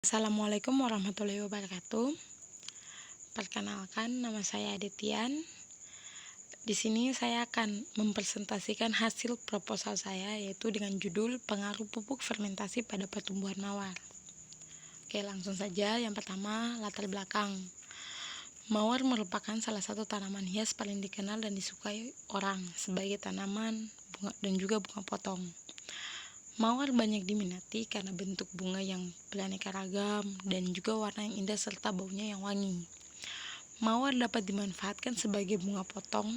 Assalamualaikum warahmatullahi wabarakatuh. Perkenalkan, nama saya Adityan. Di sini saya akan mempresentasikan hasil proposal saya, yaitu dengan judul Pengaruh Pupuk Fermentasi pada Pertumbuhan Mawar. Oke, langsung saja. Yang pertama, latar belakang. Mawar merupakan salah satu tanaman hias paling dikenal dan disukai orang sebagai tanaman bunga dan juga bunga potong. Mawar banyak diminati karena bentuk bunga yang beraneka ragam dan juga warna yang indah serta baunya yang wangi. Mawar dapat dimanfaatkan sebagai bunga potong,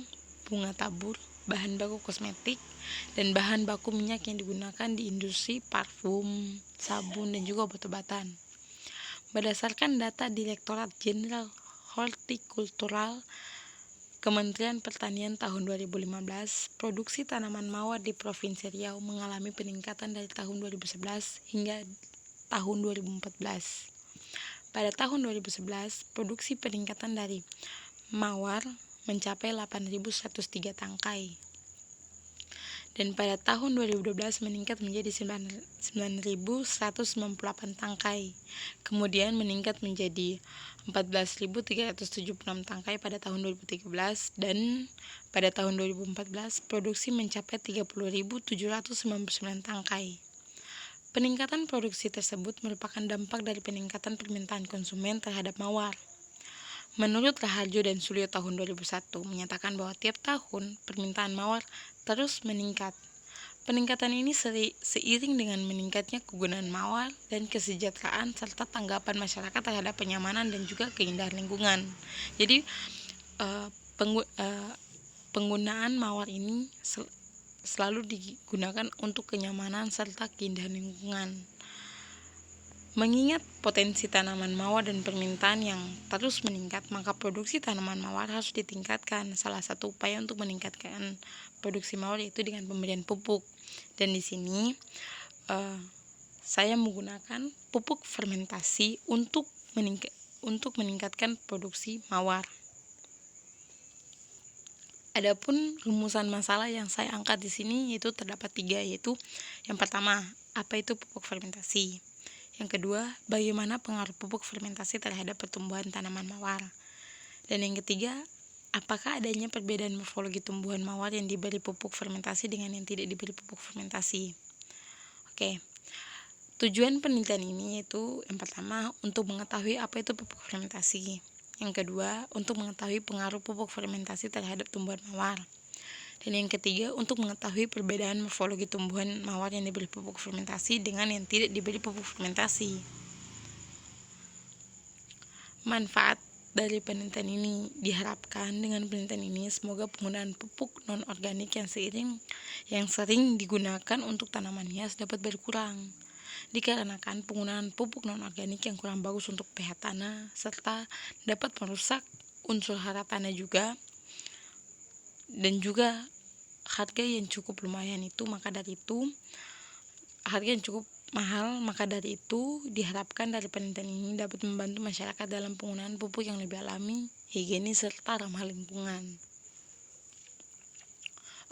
bunga tabur, bahan baku kosmetik, dan bahan baku minyak yang digunakan di industri parfum, sabun, dan juga obat-obatan. Berdasarkan data Direktorat Jenderal Hortikultural Kementerian Pertanian tahun 2015, produksi tanaman mawar di Provinsi Riau mengalami peningkatan dari tahun 2011 hingga tahun 2014. Pada tahun 2011, produksi peningkatan dari mawar mencapai 8.103 tangkai. Dan pada tahun 2012 meningkat menjadi 9.198 tangkai. Kemudian meningkat menjadi 14.376 tangkai pada tahun 2013 dan pada tahun 2014 produksi mencapai 30.799 tangkai. Peningkatan produksi tersebut merupakan dampak dari peningkatan permintaan konsumen terhadap mawar. Menurut Raharjo dan Suryo tahun 2001 menyatakan bahwa tiap tahun permintaan mawar terus meningkat. Peningkatan ini seiring dengan meningkatnya kegunaan mawar dan kesejahteraan serta tanggapan masyarakat terhadap kenyamanan dan juga keindahan lingkungan. Jadi penggunaan mawar ini selalu digunakan untuk kenyamanan serta keindahan lingkungan. Mengingat potensi tanaman mawar dan permintaan yang terus meningkat, maka produksi tanaman mawar harus ditingkatkan. Salah satu upaya untuk meningkatkan produksi mawar yaitu dengan pemberian pupuk. Dan di sini saya menggunakan pupuk fermentasi untuk meningkatkan produksi mawar. Adapun rumusan masalah yang saya angkat di sini yaitu terdapat 3, yaitu yang pertama, apa itu pupuk fermentasi? Yang kedua, bagaimana pengaruh pupuk fermentasi terhadap pertumbuhan tanaman mawar? Dan yang ketiga, apakah adanya perbedaan morfologi tumbuhan mawar yang diberi pupuk fermentasi dengan yang tidak diberi pupuk fermentasi? Oke, tujuan penelitian ini yaitu yang pertama, untuk mengetahui apa itu pupuk fermentasi. Yang kedua, untuk mengetahui pengaruh pupuk fermentasi terhadap tumbuhan mawar. Dan yang ketiga, untuk mengetahui perbedaan morfologi tumbuhan mawar yang diberi pupuk fermentasi dengan yang tidak diberi pupuk fermentasi. Manfaat dari penelitian ini diharapkan dengan penelitian ini semoga penggunaan pupuk non-organik yang sering digunakan untuk tanaman hias dapat berkurang. Dikarenakan penggunaan pupuk non-organik yang kurang bagus untuk pH tanah serta dapat merusak unsur hara tanah juga, dan juga harga yang cukup lumayan itu, harga yang cukup mahal, maka dari itu diharapkan dari penelitian ini dapat membantu masyarakat dalam penggunaan pupuk yang lebih alami, higienis serta ramah lingkungan.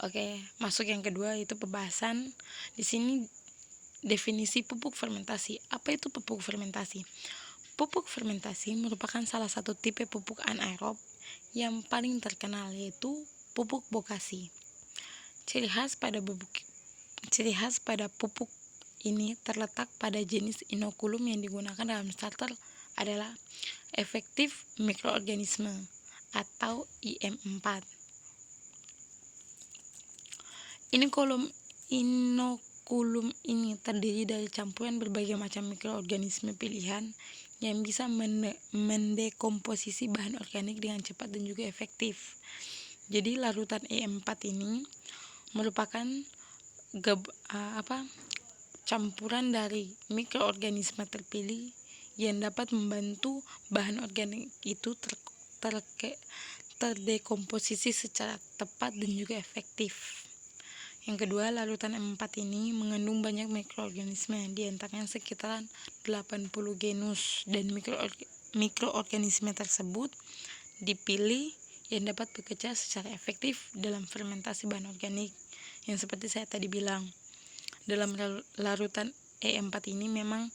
Oke, masuk yang kedua yaitu pembahasan. Di sini definisi pupuk fermentasi. Apa itu pupuk fermentasi? Pupuk fermentasi merupakan salah satu tipe pupuk anaerob yang paling terkenal, yaitu pupuk bokasi. Ciri khas pada pupuk ini terletak pada jenis inokulum yang digunakan dalam starter adalah efektif mikroorganisme atau IM4. Inokulum ini terdiri dari campuran berbagai macam mikroorganisme pilihan yang bisa mendekomposisi bahan organik dengan cepat dan juga efektif. Jadi larutan IM4 ini merupakan campuran dari mikroorganisme terpilih yang dapat membantu bahan organik itu terdekomposisi secara tepat dan juga efektif. Yang kedua, larutan M4 ini mengandung banyak mikroorganisme, di antaranya sekitar 80 genus, dan mikroorganisme tersebut dipilih yang dapat bekerja secara efektif dalam fermentasi bahan organik. Yang seperti saya tadi bilang, dalam larutan E4 ini memang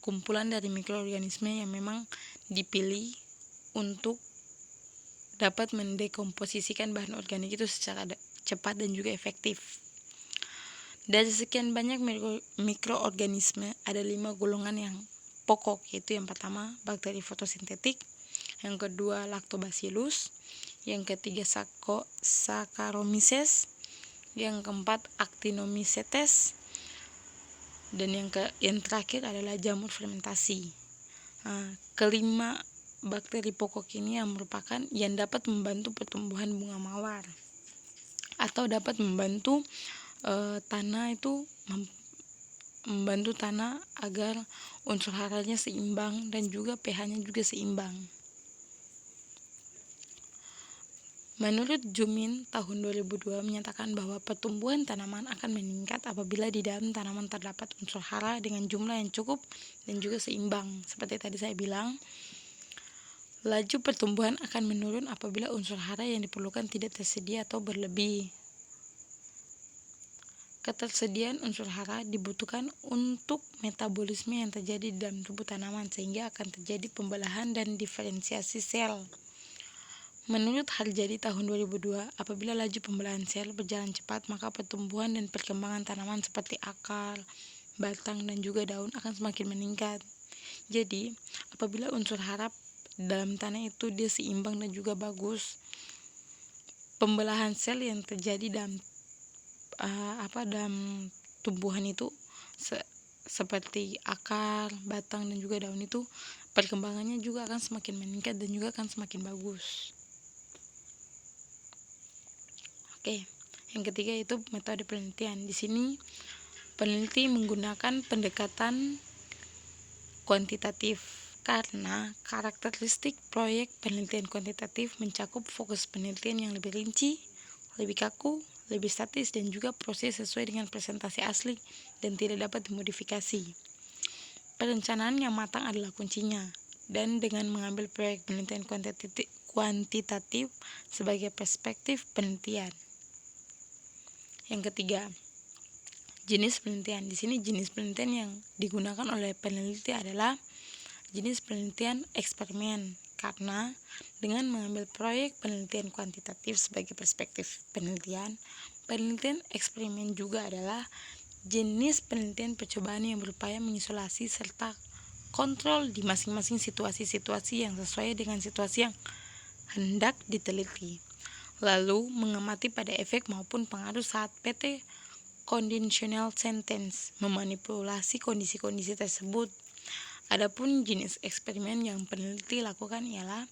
kumpulan dari mikroorganisme yang memang dipilih untuk dapat mendekomposisikan bahan organik itu secara cepat dan juga efektif. Dari sekian banyak mikroorganisme, ada 5 golongan yang pokok, yaitu yang pertama bakteri fotosintetik, yang kedua lactobacillus, yang ketiga Saccharomyces, yang keempat Actinomycetes, dan yang terakhir adalah jamur fermentasi. Kelima bakteri pokok ini yang merupakan yang dapat membantu pertumbuhan bunga mawar atau dapat membantu tanah itu membantu tanah agar unsur haranya seimbang dan juga pH-nya juga seimbang. Menurut Jumin tahun 2002 menyatakan bahwa pertumbuhan tanaman akan meningkat apabila di dalam tanaman terdapat unsur hara dengan jumlah yang cukup dan juga seimbang. Seperti tadi saya bilang, laju pertumbuhan akan menurun apabila unsur hara yang diperlukan tidak tersedia atau berlebih. Ketersediaan unsur hara dibutuhkan untuk metabolisme yang terjadi di dalam tubuh tanaman sehingga akan terjadi pembelahan dan diferensiasi sel. Menurut Harjadi tahun 2002, apabila laju pembelahan sel berjalan cepat, maka pertumbuhan dan perkembangan tanaman seperti akar, batang, dan juga daun akan semakin meningkat. Jadi, apabila unsur hara dalam tanah itu dia seimbang dan juga bagus, pembelahan sel yang terjadi dalam dalam tumbuhan itu seperti akar, batang, dan juga daun itu perkembangannya juga akan semakin meningkat dan juga akan semakin bagus. Oke, yang ketiga itu metode penelitian. Di sini peneliti menggunakan pendekatan kuantitatif karena karakteristik proyek penelitian kuantitatif mencakup fokus penelitian yang lebih rinci, lebih kaku, lebih statis, dan juga proses sesuai dengan presentasi asli dan tidak dapat dimodifikasi. Perencanaan yang matang adalah kuncinya, dan dengan mengambil proyek penelitian kuantitatif sebagai perspektif penelitian. Yang ketiga, jenis penelitian. Di sini jenis penelitian yang digunakan oleh peneliti adalah jenis penelitian eksperimen, karena dengan mengambil proyek penelitian kuantitatif sebagai perspektif penelitian, penelitian eksperimen juga adalah jenis penelitian percobaan yang berupaya mengisolasi serta kontrol di masing-masing situasi-situasi yang sesuai dengan situasi yang hendak diteliti, lalu mengamati pada efek maupun pengaruh saat PT conditional sentence memanipulasi kondisi-kondisi tersebut. Adapun jenis eksperimen yang peneliti lakukan ialah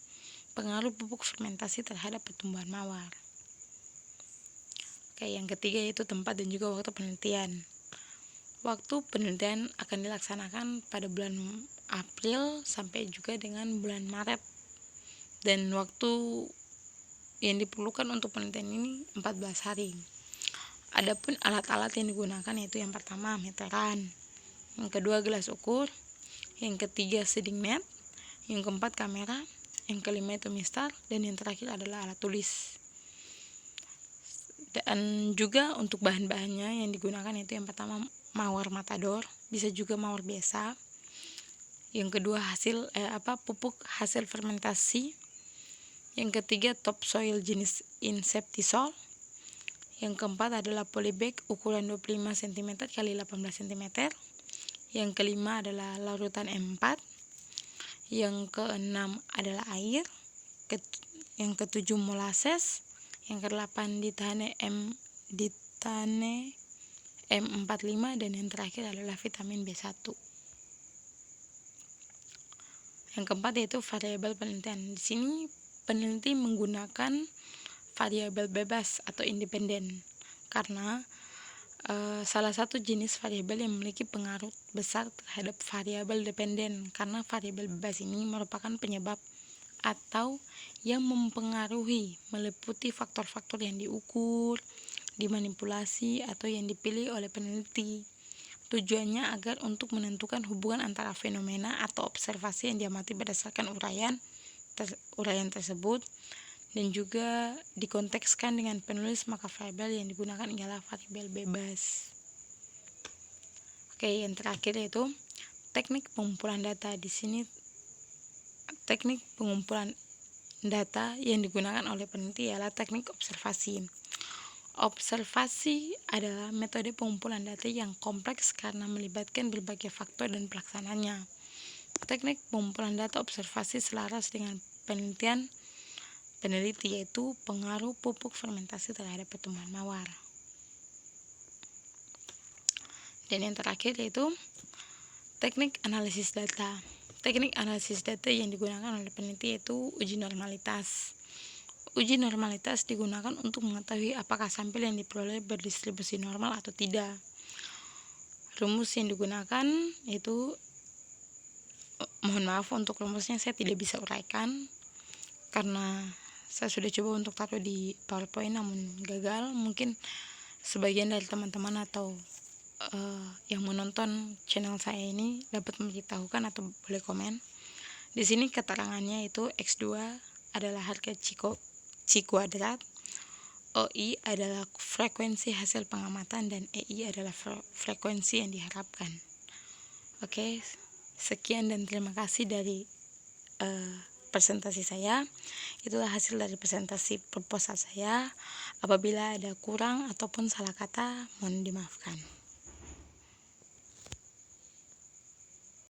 pengaruh pupuk fermentasi terhadap pertumbuhan mawar. Oke, yang ketiga yaitu tempat dan juga waktu penelitian. Waktu penelitian akan dilaksanakan pada bulan April sampai juga dengan bulan Maret, dan waktu yang diperlukan untuk penelitian ini 14 hari. Adapun alat-alat yang digunakan yaitu yang pertama meteran, yang kedua gelas ukur, yang ketiga seeding net, yang keempat kamera, yang kelima itu mistar, dan yang terakhir adalah alat tulis. Dan juga untuk bahan-bahannya yang digunakan itu yang pertama mawar matador, bisa juga mawar biasa. Yang kedua pupuk hasil fermentasi. Yang ketiga topsoil jenis insectisol. Yang keempat adalah polybag ukuran 25 cm x 18 cm. Yang kelima adalah larutan M4. Yang keenam adalah air. Yang ketujuh molasses. Yang kedelapan ditane M45, dan yang terakhir adalah vitamin B1. Yang keempat yaitu variabel penelitian. Di sini peneliti menggunakan variabel bebas atau independen karena salah satu jenis variabel yang memiliki pengaruh besar terhadap variabel dependen, karena variabel bebas ini merupakan penyebab atau yang mempengaruhi meliputi faktor-faktor yang diukur, dimanipulasi, atau yang dipilih oleh peneliti. Tujuannya agar untuk menentukan hubungan antara fenomena atau observasi yang diamati berdasarkan uraian tersebut, dan juga dikontekskan dengan penulis, maka variabel yang digunakan ialah variabel bebas. Oke, yang terakhir yaitu teknik pengumpulan data. Di sini teknik pengumpulan data yang digunakan oleh peneliti ialah teknik observasi. Observasi adalah metode pengumpulan data yang kompleks karena melibatkan berbagai faktor dan pelaksananya. Teknik pengumpulan data observasi selaras dengan penelitian peneliti, yaitu pengaruh pupuk fermentasi terhadap pertumbuhan mawar. Dan yang terakhir yaitu teknik analisis data. Teknik analisis data yang digunakan oleh peneliti yaitu uji normalitas. Uji normalitas digunakan untuk mengetahui apakah sampel yang diperoleh berdistribusi normal atau tidak. Rumus yang digunakan yaitu, mohon maaf untuk rumusnya saya tidak bisa uraikan karena saya sudah coba untuk taruh di PowerPoint namun gagal. Mungkin sebagian dari teman-teman atau yang menonton channel saya ini dapat memberitahukan atau boleh komen. Di sini keterangannya itu X2 adalah harga C kuadrat, OI adalah frekuensi hasil pengamatan, dan EI adalah frekuensi yang diharapkan. Oke, sekian dan terima kasih dari presentasi saya. Itulah hasil dari presentasi proposal saya. Apabila ada kurang ataupun salah kata, mohon dimaafkan.